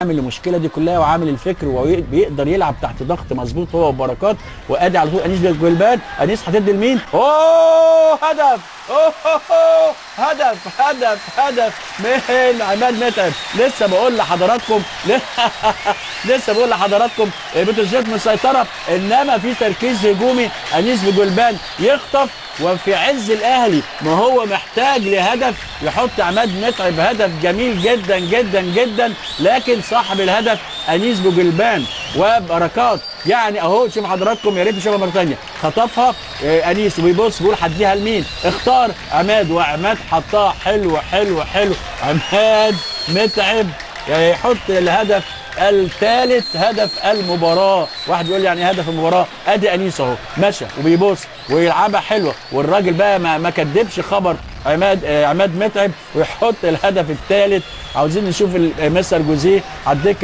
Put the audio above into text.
عامل المشكله دي كلها وعامل الفكر وبيقدر يلعب تحت ضغط مظبوط هو وبركات. وادي على طول انيس بالجولبان. انيس هتدي لمين؟ اوه هدف! اوه هدف هدف هدف من عماد متعب. لسه بقول لحضراتكم بتروجيت مسيطره، انما في تركيز هجومي. انيس بجولبان يخطف، وفي عز الاهلي ما هو محتاج لهدف يحط عماد متعب هدف جميل جدا جدا جدا، لكن صاحب الهدف انيس بجولبان وبركات. يعني اهو شوف حضراتكم، يا ريت تشوفها مره ثانيه. خطفها انيس وبيبص بيقول هديها لمين؟ اختار عماد، وعماد حطها حلو حلو حلو. عماد متعب يحط الهدف الثالث، هدف المباراه. واحد يقول لي يعني هدف المباراه؟ ادي انيس اهو مشى وبيبص ويلعبها حلوه، والراجل بقى ما كدبش خبر عماد متعب ويحط الهدف الثالث. عاوزين نشوف مستر جوزيه على الدكه.